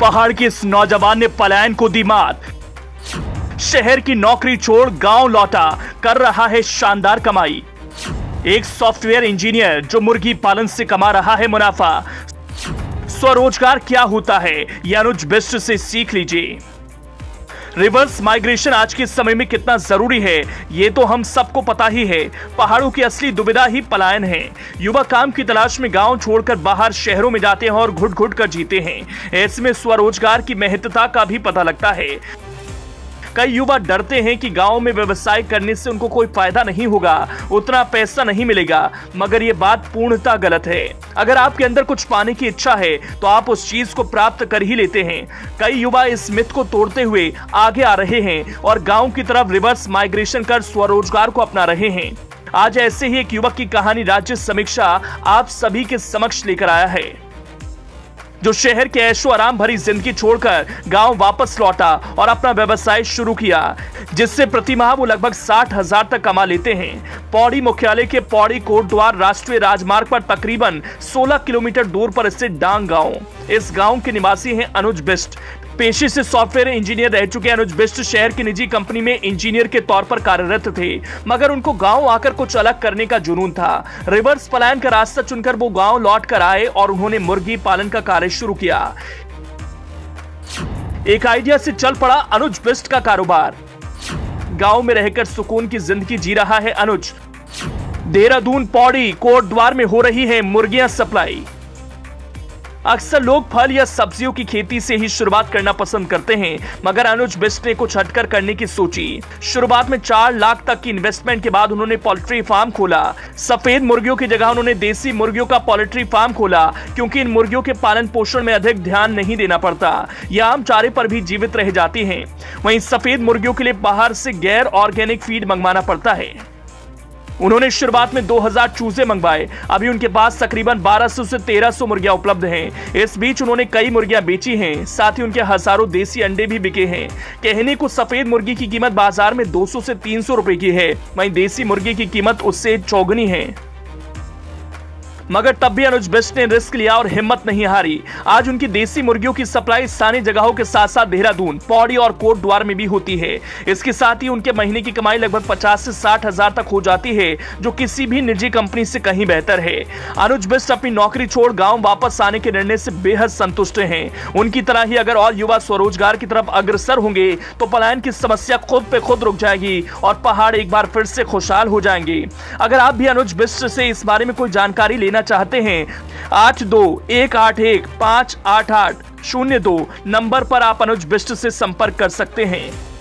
पहाड़ के इस नौजवान ने पलायन को दी मात। शहर की नौकरी छोड़ गांव लौटा, कर रहा है शानदार कमाई। एक सॉफ्टवेयर इंजीनियर जो मुर्गी पालन से कमा रहा है मुनाफा। स्वरोजगार क्या होता है, यह अनुज बिष्ट से सीख लीजिए। रिवर्स माइग्रेशन आज के समय में कितना जरूरी है, ये तो हम सबको पता ही है। पहाड़ों की असली दुविधा ही पलायन है। युवा काम की तलाश में गांव छोड़कर बाहर शहरों में जाते हैं और घुट घुट कर जीते हैं। ऐसे में स्वरोजगार की महत्ता का भी पता लगता है। कई युवा डरते हैं कि गांव में व्यवसाय करने से उनको कोई फायदा नहीं होगा, उतना पैसा नहीं मिलेगा, मगर ये बात पूर्णतः गलत है। अगर आपके अंदर कुछ पाने की इच्छा है तो आप उस चीज को प्राप्त कर ही लेते हैं। कई युवा इस मिथ को तोड़ते हुए आगे आ रहे हैं और गांव की तरफ रिवर्स माइग्रेशन कर स्वरोजगार को अपना रहे हैं। आज ऐसे ही एक युवक की कहानी राज्य समीक्षा आप सभी के समक्ष लेकर आया है, जो शहर के ऐशो आराम भरी जिंदगी छोड़कर गांव वापस लौटा और अपना व्यवसाय शुरू किया, जिससे प्रति माह वो लगभग 60,000 तक कमा लेते हैं। पौड़ी मुख्यालय के पौड़ी कोटद्वार राष्ट्रीय राजमार्ग पर तकरीबन 16 किलोमीटर दूर पर स्थित डांग गांव। इस गांव के निवासी हैं अनुज बिष्ट। पेशे से सॉफ्टवेयर इंजीनियर रह चुके अनुज बिष्ट शहर की निजी कंपनी में इंजीनियर के तौर पर कार्यरत थे, मगर उनको गांव आकर कुछ अलग करने का जुनून था। रिवर्स पलायन का रास्ता चुनकर वो गांव लौट कर आए और उन्होंने मुर्गी पालन का कार्य शुरू किया। एक आइडिया से चल पड़ा अनुज बिष्ट का कारोबार। गांव में रहकर सुकून की जिंदगी जी रहा है अनुज। देहरादून, पौड़ी, कोटद्वार में हो रही है मुर्गियां सप्लाई। अक्सर लोग फल या सब्जियों की खेती से ही शुरुआत करना पसंद करते हैं, मगर अनुज बिष्ट ने कुछ हटकर करने की सोची। शुरुआत में 4 लाख तक की इन्वेस्टमेंट के बाद उन्होंने पोल्ट्री फार्म खोला। सफेद मुर्गियों की जगह उन्होंने देसी मुर्गियों का पोल्ट्री फार्म खोला, क्योंकि इन मुर्गियों के पालन पोषण में अधिक ध्यान नहीं देना पड़ता। ये आम चारे पर भी जीवित रह जाती हैं। वहीं सफेद मुर्गियों के लिए बाहर से गैर ऑर्गेनिक फीड मंगवाना पड़ता है। उन्होंने शुरुआत में 2000 चूजे मंगवाए। अभी उनके पास तकरीबन 1200 से 1300 मुर्गियां उपलब्ध हैं। इस बीच उन्होंने कई मुर्गियां बेची हैं, साथ ही उनके हजारों देसी अंडे भी बिके हैं। कहने को सफेद मुर्गी की कीमत बाजार में 200 से 300 रुपए की है, वहीं देसी मुर्गी की कीमत उससे चौगुनी है। मगर तब भी अनुज बिष्ट ने रिस्क लिया और हिम्मत नहीं हारी। आज उनकी देसी मुर्गियों की सप्लाई स्थानीय जगहों के साथ साथ देहरादून, पौड़ी और कोटद्वार में भी होती है। इसके साथ ही उनके महीने की कमाई लगभग 50 से 60,000 तक हो जाती है, जो किसी भी निजी कंपनी से कहीं बेहतर है। अनुज बिष्ट अपनी नौकरी छोड़ गाँव वापस आने के निर्णय से बेहद संतुष्ट हैं। उनकी तरह ही अगर और युवा स्वरोजगार की तरफ अग्रसर होंगे तो पलायन की समस्या खुद पे खुद रुक जाएगी और पहाड़ एक बार फिर से खुशहाल हो जाएंगे। अगर आप भी अनुज बिष्ट से इस बारे में कोई जानकारी लेना चाहते हैं, 82-181-588-02 नंबर पर आप अनुज बिष्ट से संपर्क कर सकते हैं।